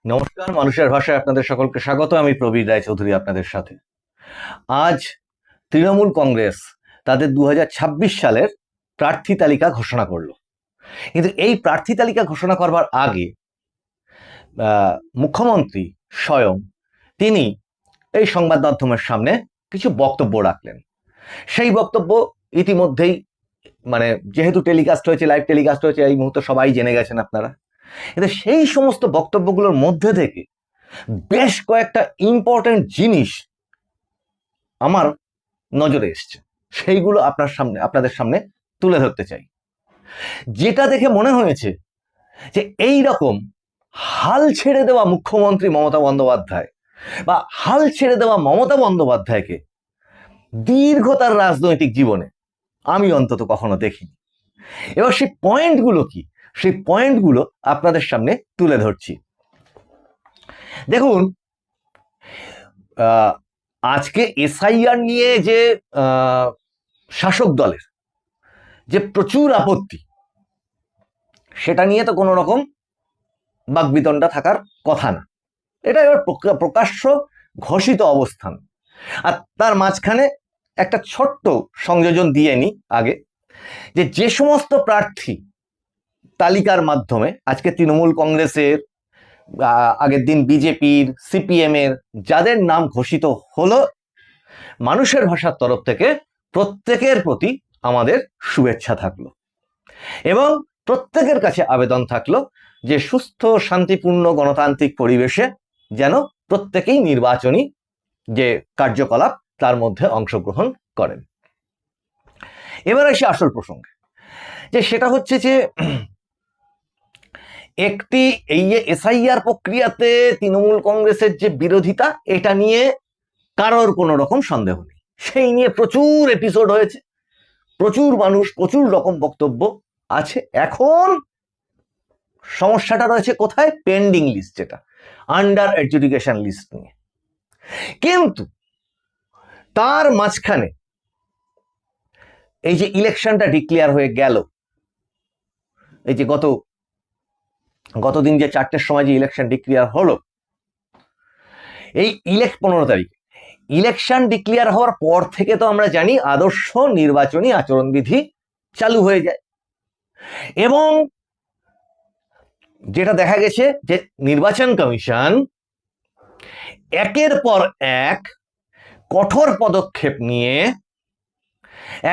নমস্কার, মানুষের ভাষায় আপনাদের সকলকে স্বাগত। আমি প্রবীর রায়চৌধুরী আপনাদের সাথে। আজ তৃণমূল কংগ্রেস তাদের 2026 সালের প্রার্থী তালিকা ঘোষণা করলো। কিন্তু এই প্রার্থী তালিকা ঘোষণা করবার আগে মুখ্যমন্ত্রী স্বয়ং তিনি এই সংবাদ মাধ্যমের সামনে কিছু বক্তব্য রাখলেন। সেই বক্তব্য ইতিমধ্যেই যেহেতু টেলিকাস্ট হয়েছে, লাইভ টেলিকাস্ট হয়েছে, এই মুহূর্তে সবাই জেনে গেছেন আপনারা। কিন্তু সেই সমস্ত বক্তব্যগুলোর মধ্যে থেকে বেশ কয়েকটা ইম্পর্টেন্ট জিনিস আমার নজরে এসছে, সেইগুলো আপনাদের সামনে তুলে ধরতে চাই। যেটা দেখে মনে হয়েছে যে এই রকম হাল ছেড়ে দেওয়া মুখ্যমন্ত্রী মমতা বন্দ্যোপাধ্যায় বা হাল ছেড়ে দেওয়া মমতা বন্দ্যোপাধ্যায়কে দীর্ঘ তার রাজনৈতিক জীবনে আমি অন্তত কখনো দেখিনি। এবার সেই পয়েন্টগুলো কি, সেই পয়েন্টগুলো আপনাদের সামনে তুলে ধরছি। দেখুন, আজকে এসআইআর নিয়ে যে শাসক দলের যে প্রচুর আপত্তি, সেটা নিয়ে তো কোনো রকম বাকবিতণ্ডা থাকার কথা না। এটা এবার প্রকাশ্য ঘোষিত অবস্থান। আর তার মাঝখানে একটা ছোট্ট সংযোজন দিয়ে নি আগে, যে সমস্ত প্রার্থী তালিকার মাধ্যমে আজকে তৃণমূল কংগ্রেসের, আগের দিন বিজেপির, সিপিএম এর যাদের নাম ঘোষিত হলো, মানুষের ভাষার তরফ থেকে প্রত্যেকের প্রতি আমাদের শুভেচ্ছা থাকলো এবং প্রত্যেকের কাছে আবেদন থাকলো যে সুস্থ, শান্তিপূর্ণ, গণতান্ত্রিক পরিবেশে যেন প্রত্যেকেই নির্বাচনী যে কার্যকলাপ তার মধ্যে অংশগ্রহণ করেন। এবার এসে আসল প্রসঙ্গে, যে সেটা হচ্ছে যে একটি এই যে এসআইআর প্রক্রিয়াতে তৃণমূল কংগ্রেসের যে বিরোধিতা, এটা নিয়ে কারোর কোনো রকম সন্দেহ নেই। সেই নিয়ে প্রচুর এপিসোড হয়েছে, প্রচুর মানুষ প্রচুর রকম বক্তব্য আছে। এখন সমস্যাটা রয়েছে কোথায়? পেন্ডিং লিস্ট, যেটা আন্ডার এডজুডিকেশন লিস্ট নিয়ে। কিন্তু তার মাঝখানে এই যে ইলেকশনটা ডিক্লেয়ার হয়ে গেল, এই যে গতদিন যে 4টের সময় যে ইলেকশন ডিক্লেয়ার হলো, এই 15 তারিখ ইলেকশন ডিক্লেয়ার হওয়ার পর থেকে তো আমরা জানি আদর্শ নির্বাচনী আচরণবিধি চালু হয়ে যায়। এবং যেটা দেখা গেছে যে নির্বাচন কমিশন একের পর এক কঠোর পদক্ষেপ নিয়ে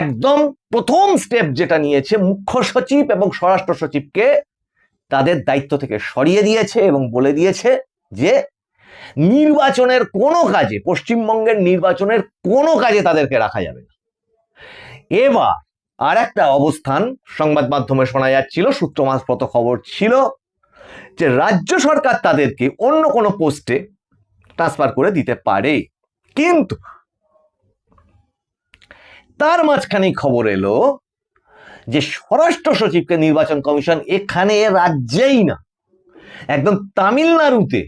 একদম প্রথম স্টেপ যেটা নিয়েছে, মুখ্য সচিব এবং স্বরাষ্ট্র সচিবকে তাদের দায়িত্ব থেকে সরিয়ে দিয়েছে এবং বলে দিয়েছে যে নির্বাচনের কোনো কাজে, পশ্চিমবঙ্গের নির্বাচনের কোনো কাজে তাদেরকে রাখা যাবে না। এবার আর একটা অবস্থান সংবাদ মাধ্যমে শোনা যাচ্ছিল, সূত্র মারফত খবর ছিল যে রাজ্য সরকার তাদেরকে অন্য কোনো পোস্টে ট্রান্সফার করে দিতে পারে। কিন্তু তার মাঝখানেই খবর এলো যে স্বরাষ্ট্র সচিবকে নির্বাচন কমিশন এখানে রাজ্যেই না, একদম তামিলনাড়ুতে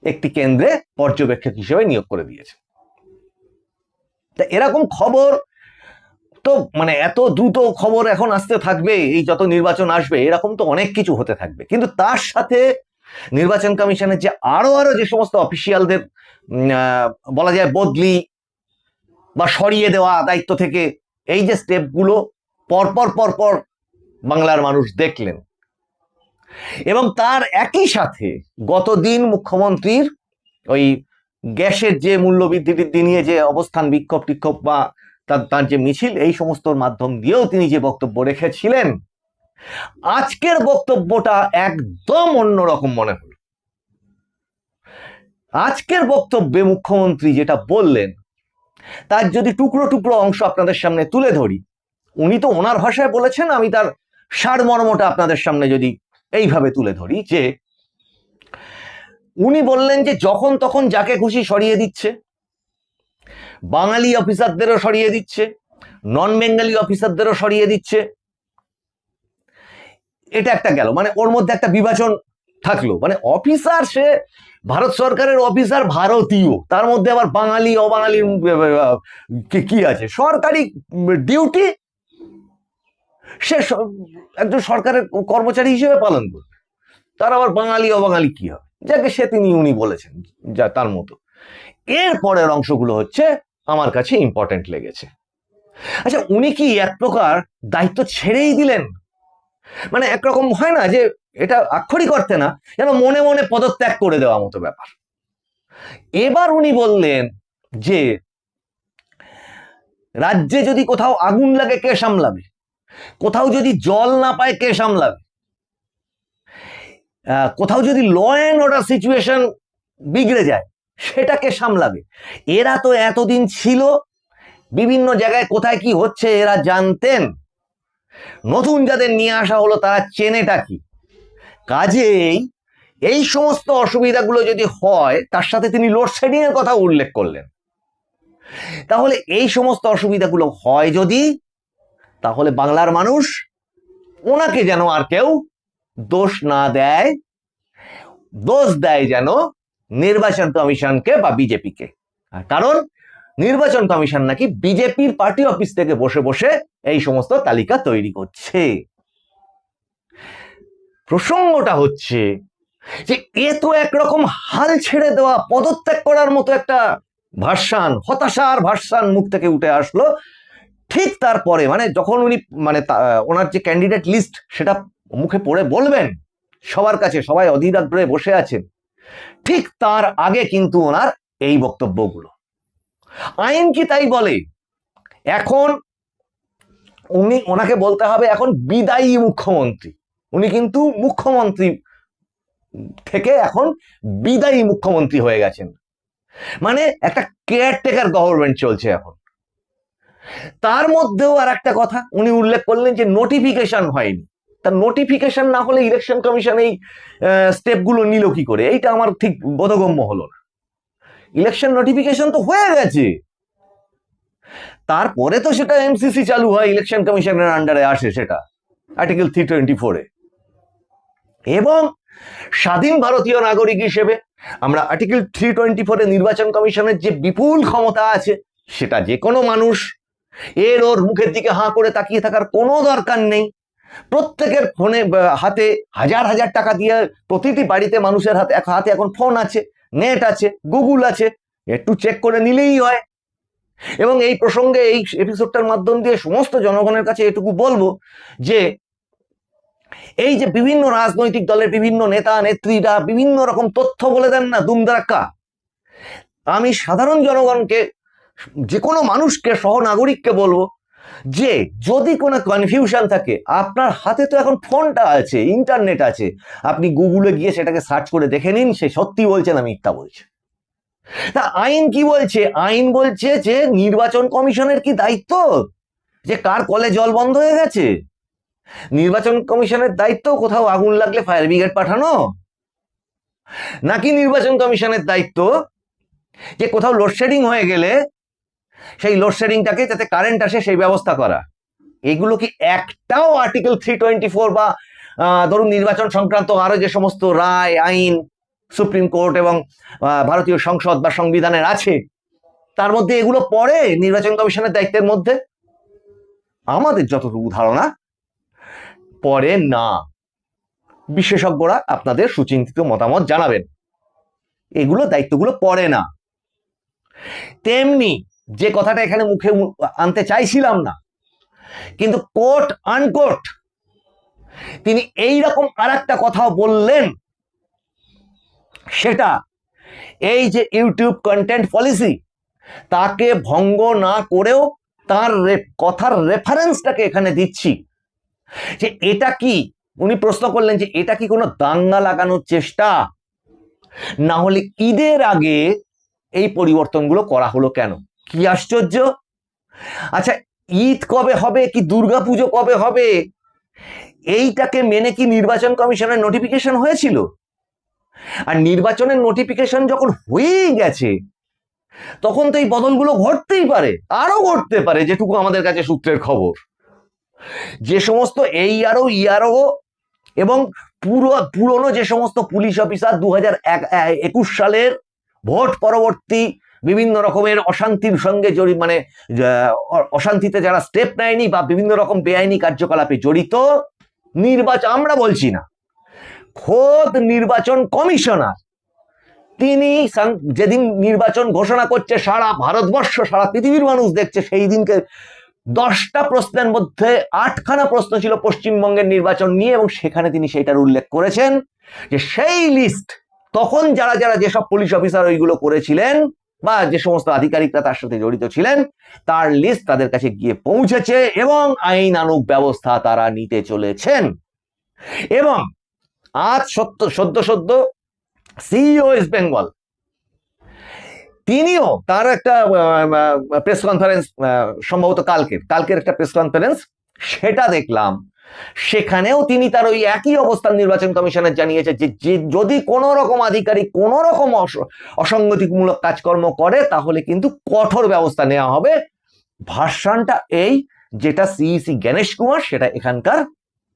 একটি কেন্দ্রে পর্যবেক্ষক হিসেবে নিয়োগ করে দিয়েছে। তা এরকম খবর তো এত দ্রুত খবর এখন আসতে থাকবে, এই যত নির্বাচন আসবে এরকম তো অনেক কিছু হতে থাকবে। কিন্তু তার সাথে নির্বাচন কমিশনের যে আরো যে সমস্ত অফিসিয়ালদের বলা যায় বদলি বা সরিয়ে দেওয়া দায়িত্ব থেকে, এই যে স্টেপগুলো পরপর বাংলার মানুষ দেখলেন। এবং তার একই সাথে গতদিন মুখ্যমন্ত্রীর ওই গ্যাসের যে মূল্যবৃদ্ধি নিয়ে যে অবস্থান, বিক্ষোভ টিক্ষোভ বা তার যে মিছিল, এই সমস্ত মাধ্যম দিয়েও তিনি যে বক্তব্য রেখেছিলেন, আজকের বক্তব্যটা একদম অন্যরকম মনে হল। আজকের বক্তব্যে মুখ্যমন্ত্রী যেটা বললেন, তার যদি টুকরো টুকরো অংশ আপনাদের সামনে তুলে ধরি, উনি তো ওনার ভাষায় বলেছেন, আমি তার সারমর্মটা আপনাদের সামনে যদি এইভাবে তুলে ধরি, যে উনি বললেন যে যখন তখন যাকে খুশি সরিয়ে দিচ্ছে, বাঙালি অফিসারদেরও সরিয়ে দিচ্ছে, নন বেঙ্গলি অফিসারদেরও সরিয়ে দিচ্ছে। এটা একটা গেল, ওর মধ্যে একটা বিভাজন থাকলো। অফিসার, সে ভারত সরকারের অফিসার, ভারতীয়, তার মধ্যে আবার বাঙালি অবাঙালি কি আছে? সরকারি ডিউটি সে একজন সরকারের কর্মচারী হিসেবে পালন করবে, তার আবার বাঙালি অবাঙালি কি হবে? যাকে উনি বলেছেন যা তার মতো। এর পরের অংশগুলো হচ্ছে আমার কাছে ইম্পর্টেন্ট লেগেছে। আচ্ছা, উনি কি এক প্রকার দায়িত্ব ছেড়েই দিলেন? মানে একরকম হয় না যে এটা আক্ষরিক অর্থে না, যেন মনে মনে পদত্যাগ করে দেওয়া মতো ব্যাপার। এবার উনি বললেন যে রাজ্যে যদি কোথাও আগুন লাগে কে সামলাবে, কোথাও যদি জল না পায় কে সামলাবে, কোথাও যদি ল অ্যান্ড অর্ডার সিচুয়েশন বিগড়ে যায় সেটা কে সামলাবে। এরা তো এতদিন ছিল, বিভিন্ন জায়গায় কোথায় কি হচ্ছে এরা জানতেন, নতুন যাদের নিয়ে আসা হলো তারা চেনেটা কি। কাজেই এই সমস্ত অসুবিধাগুলো যদি হয়, তার সাথে তিনি লোডশেডিং এর কথা উল্লেখ করলেন, তাহলে এই সমস্ত অসুবিধাগুলো হয় যদি, তাহলে বাংলার মানুষ ওনাকে যেন আর কেউ দোষ না দেয়, দোষ দেয় যেন নির্বাচন কমিশনকে বা বিজেপিকে। কারণ নির্বাচন কমিশন নাকি বিজেপির পার্টি অফিস থেকে বসে বসে এই সমস্ত তালিকা তৈরি করছে। প্রসঙ্গটা হচ্ছে যে এ তো একরকম হাল ছেড়ে দেওয়া, পদত্যাগ করার মতো একটা ভার্সান, হতাশার ভার্সান মুখ থেকে উঠে আসলো। ঠিক তারপরে মানে যখন উনি মানে ওনার যে ক্যান্ডিডেট লিস্ট সেটা মুখে পড়ে বলবেন সবার কাছে, সবাই অধীর আগ্রহে বসে আছেন, ঠিক তার আগে কিন্তু ওনার এই বক্তব্যগুলো। আইন কি তাই বলে? এখন ওনাকে বলতে হবে এখন বিদায়ী মুখ্যমন্ত্রী। উনি কিন্তু মুখ্যমন্ত্রী থেকে এখন বিদায়ী মুখ্যমন্ত্রী হয়ে গেছেন, মানে একটা কেয়ারটেকার গভর্নমেন্ট চলছে এখন। তার মধ্যেও আর একটা কথা উনি উল্লেখ করলেন যে নোটিফিকেশন হয়নি। তার নোটিফিকেশন না হলে ইলেকশন কমিশন এই স্টেপগুলো নিল কি করে, এইটা আমার ঠিক বোধগম্য হলো না। ইলেকশন নোটিফিকেশন তো হয়ে গেছে, তারপরে তো সেটা এমসিসি চালু হয়, ইলেকশন কমিশনের আন্ডারে আসে সেটা আর্টিকেল 324-এ। এবং স্বাধীন ভারতীয় নাগরিক হিসেবে আমরা আর্টিকেল 324-এ নির্বাচন কমিশনের যে বিপুল ক্ষমতা আছে সেটা যে কোনো মানুষ, এর ওর মুখের দিকে হাঁ করে তাকিয়ে থাকার কোনো দরকার নেই। প্রত্যেকের ফোনে হাতে হাজার হাজার টাকা দিয়ে প্রতিটি বাড়িতে মানুষের হাতে এখন ফোন আছে, নেট আছে, গুগল আছে, একটু চেক করে নিলেই হয়। এবং এই প্রসঙ্গে এই এপিসোডটার মাধ্যম দিয়ে সমস্ত জনগণের কাছে এটুকু বলবো যে এই যে বিভিন্ন রাজনৈতিক দলের বিভিন্ন নেতা নেত্রীরা বিভিন্ন রকম তথ্য বলে দেন না দুমদারাক্কা, আমি সাধারণ জনগণকে, যে কোনো মানুষকে, সহনাগরিককে বলবো যে যদি কোনো কনফিউশন থাকে, আপনার হাতে তো এখন ফোনটা আছে, ইন্টারনেট আছে, আপনি গুগলে গিয়ে সেটাকে সার্চ করে দেখে নিন সে সত্যি বলছে না মিথ্যা বলছে। তা আইন কি বলছে? আইন বলছে যে নির্বাচন কমিশনের কি দায়িত্ব যে কার কলে জল বন্ধ হয়ে গেছে? নির্বাচন কমিশনের দায়িত্ব কোথাও আগুন লাগলে ফায়ার ব্রিগেড পাঠানো, নাকি নির্বাচন কমিশনের দায়িত্ব যে কোথাও লোডশেডিং হয়ে গেলে সেই লোডশেডিংটাকে যাতে কারেন্ট আসে সেই ব্যবস্থা করা? এগুলো কি একটাও আর্টিকেল 324 বা ধরুন নির্বাচন সংক্রান্ত আরো যে সমস্ত রায় আইন সুপ্রিম কোর্ট এবং ভারতীয় সংসদ বা সংবিধানের আছে তার মধ্যে এগুলো পড়ে নির্বাচন কমিশনের দায়িত্বের মধ্যে? আমাদের যতটুকু ধারণা পড়ে না। বিশেষজ্ঞরা আপনাদের সুচিন্তিত মতামত জানাবেন, এগুলো দায়িত্বগুলো পড়ে না। তেমনি যে কথাটা এখানে মুখে আনতে চাইছিলাম না, কিন্তু কোট আনকোট তিনি এইরকম আর একটা কথাও বললেন, সেটা এই যে ইউটিউব কন্টেন্ট পলিসি তাকে ভঙ্গ না করেও তার কথার রেফারেন্সটাকে এখানে দিচ্ছি যে এটা কি, উনি প্রশ্ন করলেন যে এটা কি কোনো দাঙ্গা লাগানোর চেষ্টা, না হলে ঈদের আগে এই পরিবর্তনগুলো করা হলো কেন? কি আশ্চর্য! আচ্ছা, ঈদ কবে হবে কি দুর্গাপুজো কবে হবে এইটাকে মেনে কি নির্বাচন কমিশনের নোটিফিকেশন হয়েছিল? আর নির্বাচনের নোটিফিকেশন যখন হয়েই গেছে তখন তো এই বদলগুলো ঘটতেই পারে, আরো ঘটতে পারে, যেটুকু আমাদের কাছে সূত্রের খবর। যে সমস্ত ইআরও এবং পুরনো যে সমস্ত পুলিশ অফিসার 2021 সালের ভোট পরবর্তী বিভিন্ন রকমের অশান্তির সঙ্গে মানে অশান্তিতে যারা স্টেপ নেয়নি বা বিভিন্ন রকম বেআইনি কার্যকলাপে জড়িত, নির্বাচন আমরা বলছি না, খোদ নির্বাচন কমিশনার তিনি যেদিন নির্বাচন ঘোষণা করছে, সারা ভারতবর্ষ, সারা পৃথিবীর মানুষ দেখছে, সেই দিনকে 10টা প্রশ্নের মধ্যে 8খানা প্রশ্ন ছিল পশ্চিমবঙ্গের নির্বাচন নিয়ে, এবং সেখানে তিনি সেইটার উল্লেখ করেছেন যে সেই লিস্ট তখন যারা যারা যেসব পুলিশ অফিসার ওইগুলো করেছিলেন বা যে সমস্ত আধিকারিকরা তার সাথে জড়িত ছিলেন, তার লিস্ট তাদের কাছে গিয়ে পৌঁছেছে এবং আইনানুগ ব্যবস্থা তারা নিতে চলেছেন। এবং আজ সদ্য সিইও ওয়েস্ট বেঙ্গল, তিনিও তার একটা প্রেস কনফারেন্স, সম্ভবত কালকের একটা প্রেস কনফারেন্স, সেটা দেখলাম। সেখানেও তিনি তার ওই একই অবস্থান নির্বাচন কমিশনের জানিয়েছে যে যদি কোনো রকম আধিকারিক কোনো রকম অসঙ্গতিমূলক কাজকর্ম করে তাহলে কিন্তু কঠোর ব্যবস্থা নেওয়া হবে। ভার্সনটা এই, যেটা সিইসি গণেশ কুমার, সেটা এখানকার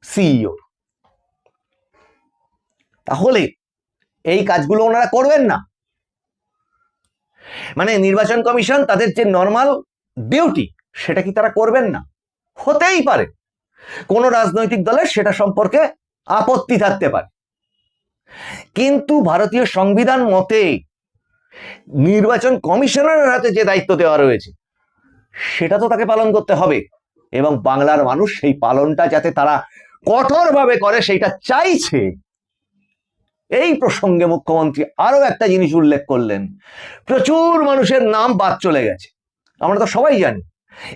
সিইও। তাহলে এই কাজগুলো ওনারা করবেন না, মানে নির্বাচন কমিশন তাদের যে নর্মাল ডিউটি সেটা কি তারা করবেন না? হতেই পারে কোন রাজনৈতিক দলের সেটা সম্পর্কে আপত্তি থাকতে পারে, কিন্তু ভারতীয় সংবিধান মতে নির্বাচন কমিশনারের হাতে যে দায়িত্ব দেওয়া রয়েছে সেটা তো তাকে পালন করতে হবে, এবং বাংলার মানুষ সেই পালনটা যাতে তারা কঠোরভাবে করে সেইটা চাইছে। এই প্রসঙ্গে মুখ্যমন্ত্রী আরো একটা জিনিস উল্লেখ করলেন, প্রচুর মানুষের নাম বাদ চলে গেছে, আমরা তো সবাই জানি,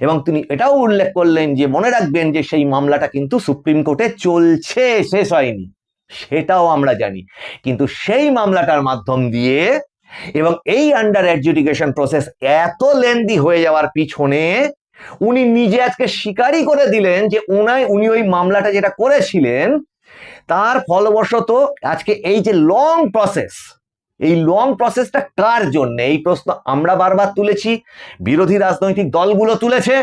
এবং তিনি এটাও উল্লেখ করলেন যে মনে রাখবেন যে সেই মামলাটা কিন্তু সুপ্রিম কোর্টে চলছে, শেষ হয়নি, সেটাও আমরা জানি, কিন্তু সেই মামলাটার মাধ্যম দিয়ে এবং এই আন্ডার অ্যাডজুডিকেশন প্রসেস এত লেন্দি হয়ে যাওয়ার পিছনে উনি নিজে আজকে স্বীকারই করে দিলেন যে উনি ওই মামলাটা যেটা করেছিলেন তার ফলবশত আজকে এই যে লং প্রসেস, এই লং প্রসেসটা কার জন্য, এই প্রশ্ন আমরা বারবার তুলেছি, বিরোধী রাজনৈতিক দলগুলো তুলেছে,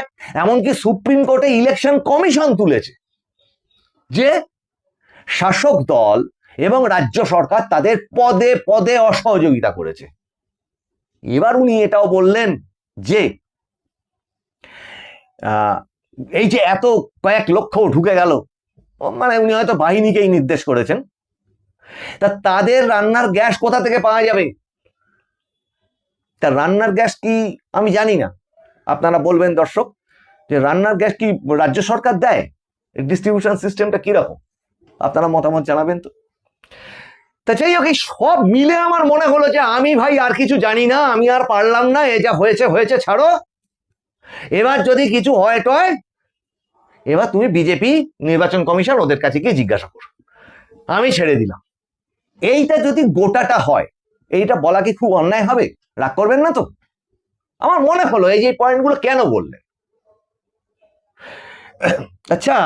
এমনকি সুপ্রিম কোর্টে ইলেকশন কমিশন তুলেছে, যে শাসক দল এবং রাজ্য সরকার তাদের পদে পদে অসহযোগিতা করেছে। এবার উনি এটাও বললেন যে এই যে এত কয়েক লক্ষ ঢুকে গেল, মানে উনি হয়তো বাহিনীকেই নির্দেশ করেছেন, তা তাদের রান্নার গ্যাস কোথা থেকে পাওয়া যাবে? তা রান্নার গ্যাস কি আমি জানি না, আপনারা বলবেন দর্শক যে রান্নার গ্যাস কি রাজ্য সরকার দেয়? ডিস্ট্রিবিউশন সিস্টেমটা কিরকম আপনারা মতামত জানাবেন তো। তা যাই হোক, এই সব মিলে আমার মনে হলো যে আমি ভাই আর কিছু জানি না, আমি আর পারলাম না, এ যা হয়েছে হয়েছে, ছাড়ো, এবার যদি কিছু হয় টয় এবার তুমি বিজেপি নির্বাচন কমিশন ওদের কাছে গিয়ে জিজ্ঞাসা করো, আমি ছেড়ে দিলাম। এইটা যদি গোটাটা হয়, এইটা বলা কি খুব অন্যায় হবে? রাগ করবেন না তো? আমার মনে হলো এই যে পয়েন্টগুলো কেন বললেন। আচ্ছা,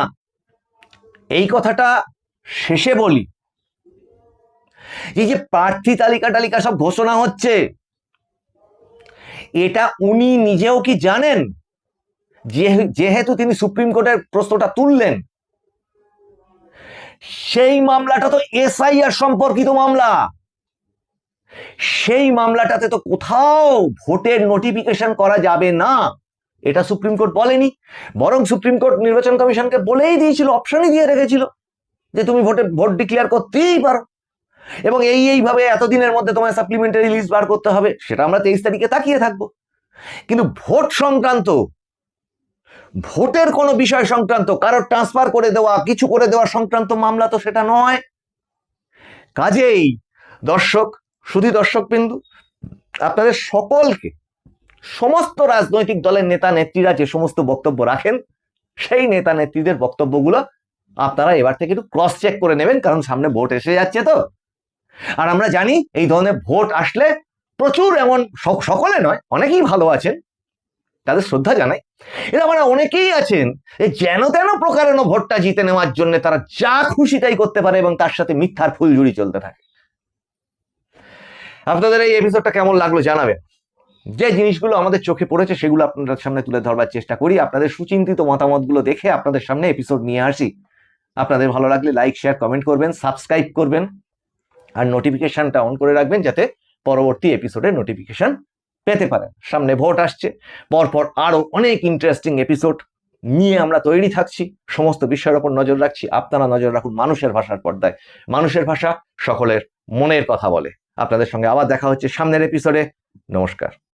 এই কথাটা শেষে বলি, এই যে প্রার্থী তালিকা সব ঘোষণা হচ্ছে, এটা উনি নিজেও কি জানেন? যেহেতু তিনি সুপ্রিম কোর্টের প্রশ্নটা তুললেন, সেই মামলাটা তো এসআইআর সম্পর্কিত মামলা, সেই মামলাটাতে তো কোথাও ভোটের নোটিফিকেশন করা যাবে না, এটা সুপ্রিম কোর্ট বলেনি, বরং সুপ্রিম কোর্ট নির্বাচন কমিশনকে বলেই দিয়েছিল, অপশনই দিয়ে রেখেছিল যে তুমি ভোট ডিক্লেয়ার করতেই পারো, এবং এইভাবে এতদিনের মধ্যে তোমায় সাপ্লিমেন্টারি লিস্ট বার করতে হবে, সেটা আমরা 23 তারিখে তাকিয়ে থাকবো। কিন্তু ভোট সংক্রান্ত, ভোটের কোনো বিষয় সংক্রান্ত, কারোর ট্রান্সফার করে দেওয়া, কিছু করে দেওয়া সংক্রান্ত মামলা তো সেটা নয়। কাজেই শুধু দর্শকবিন্দু, আপনাদের সকলকে, সমস্ত রাজনৈতিক দলের নেতা নেত্রীরা যে সমস্ত বক্তব্য রাখেন, সেই নেতা নেত্রীদের বক্তব্যগুলো আপনারা এবার থেকে একটু ক্রস চেক করে নেবেন, কারণ সামনে ভোট এসে যাচ্ছে তো। আর আমরা জানি এই ধরনের ভোট আসলে প্রচুর, এমন সকলে নয়, অনেকেই ভালো আছেন, তাদের শ্রদ্ধা জানাই, এরা মানে অনেকেই আছেন যেন তেন প্রকারেণ ভোটটা জিতে নেওয়ার জন্য তারা যা খুশি তাই করতে পারে এবং তার সাথে মিথ্যার ফুলঝুরি চলতে থাকে। আপনাদের এই এপিসোডটা কেমন লাগলো জানাবেন। যে জিনিসগুলো আমাদের চোখে পড়েছে সেগুলো আপনাদের সামনে তুলে ধরবার চেষ্টা করি, আপনাদের সুচিন্তিত মতামতগুলো দেখে আপনাদের সামনে এপিসোড নিয়ে আসি। আপনাদের ভালো লাগলে লাইক, শেয়ার, কমেন্ট করবেন, সাবস্ক্রাইব করবেন, আর নোটিফিকেশনটা অন করে রাখবেন যাতে পরবর্তী এপিসোডের নোটিফিকেশন পেতে পারেন। সামনে ভোট আসছে, পরপর আরো অনেক ইন্টারেস্টিং এপিসোড নিয়ে আমরা তৈরি থাকছি, সমস্ত বিষয়ের উপর নজর রাখছি। আপনারা নজর রাখুন মানুষের ভাষার পর্দায়। মানুষের ভাষা সকলের মনের কথা বলে। আপনাদের সঙ্গে আবার দেখা হচ্ছে সামনের এপিসোডে। নমস্কার।